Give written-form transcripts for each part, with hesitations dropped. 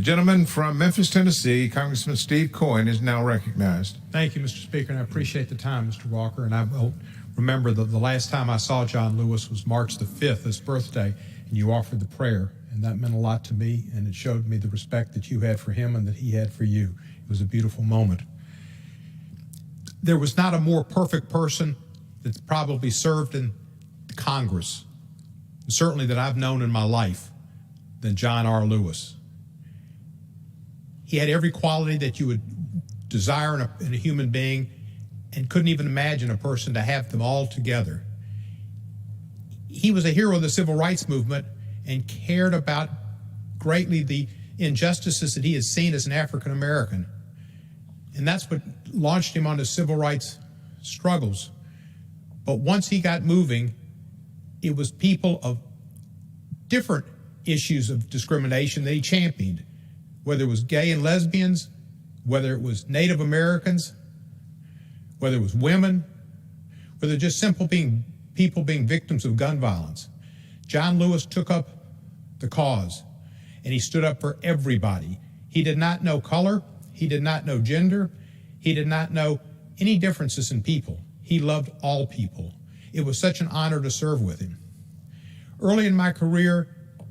gentleman from Memphis, Tennessee, Congressman Steve Cohen, is now recognized. Thank you, Mr. Speaker, and I appreciate the time, Mr. Walker. And I remember that the last time I saw John Lewis was March the 5th, his birthday, and you offered the prayer. And that meant a lot to me, and it showed me the respect that you had for him and that he had for you. It was a beautiful moment. There was not a more perfect person that's probably served in Congress, certainly that I've known in my life, than John R. Lewis. He had every quality that you would desire in a human being, and couldn't even imagine a person to have them all together. He was a hero of the civil rights movement and cared about greatly the injustices that he had seen as an African American. And that's what launched him on his civil rights struggles. But once he got moving, it was people of different issues of discrimination that he championed, whether it was gay and lesbians, whether it was Native Americans, whether it was women, whether just simple people being victims of gun violence. John Lewis took up the cause, and he stood up for everybody. He did not know color. He did not know gender. He did not know any differences in people. He loved all people. It was such an honor to serve with him. Early in my career,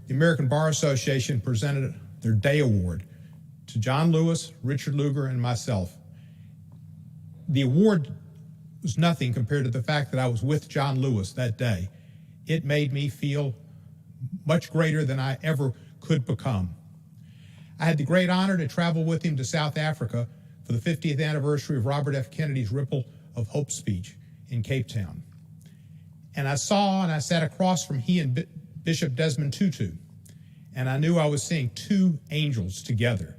the American Bar Association presented their Day Award to John Lewis, Richard Lugar, and myself. The award was nothing compared to the fact that I was with John Lewis that day. It made me feel much greater than I ever could become. I had the great honor to travel with him to South Africa for the 50th anniversary of Robert F. Kennedy's Ripple of Hope speech in Cape Town. And I sat across from he and Bishop Desmond Tutu, and I knew I was seeing two angels together,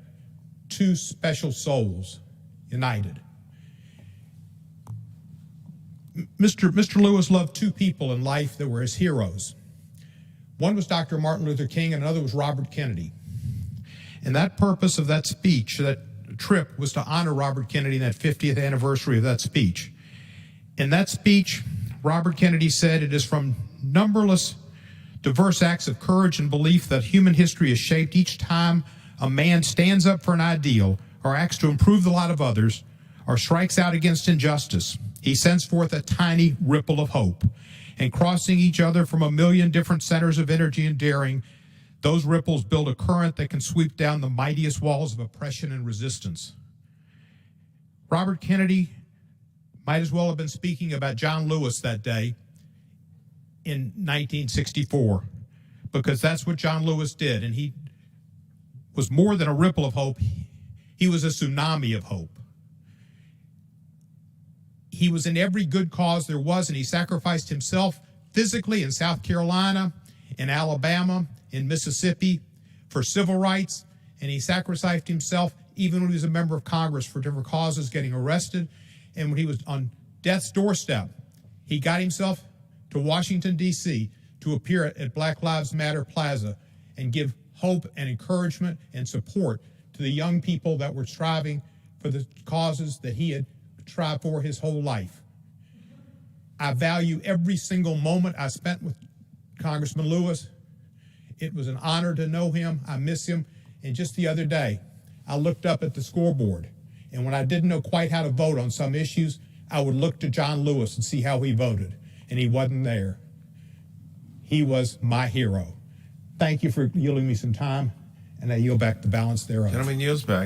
two special souls united. Mr. Lewis loved two people in life that were his heroes. One was Dr. Martin Luther King, and another was Robert Kennedy. And that purpose of that speech, that trip, was to honor Robert Kennedy in that 50th anniversary of that speech. In that speech, Robert Kennedy said, "It is from numberless diverse acts of courage and belief that human history is shaped each time a man stands up for an ideal or acts to improve the lot of others or strikes out against injustice. He sends forth a tiny ripple of hope, and crossing each other from a million different centers of energy and daring, those ripples build a current that can sweep down the mightiest walls of oppression and resistance." Robert Kennedy might as well have been speaking about John Lewis that day in 1964, because that's what John Lewis did, and he was more than a ripple of hope. He was a tsunami of hope. He was in every good cause there was, and he sacrificed himself physically in South Carolina, in Alabama, in Mississippi for civil rights, and he sacrificed himself even when he was a member of Congress for different causes, getting arrested. And when he was on death's doorstep, he got himself to Washington, D.C. to appear at Black Lives Matter Plaza and give hope and encouragement and support to the young people that were striving for the causes that he had tried for his whole life. I value every single moment I spent with Congressman Lewis. It was an honor to know him. I miss him. And just the other day, I looked up at the scoreboard, and when I didn't know quite how to vote on some issues, I would look to John Lewis and see how he voted, and he wasn't there. He was my hero. Thank you for yielding me some time, and I yield back the balance thereof. Gentleman yields back.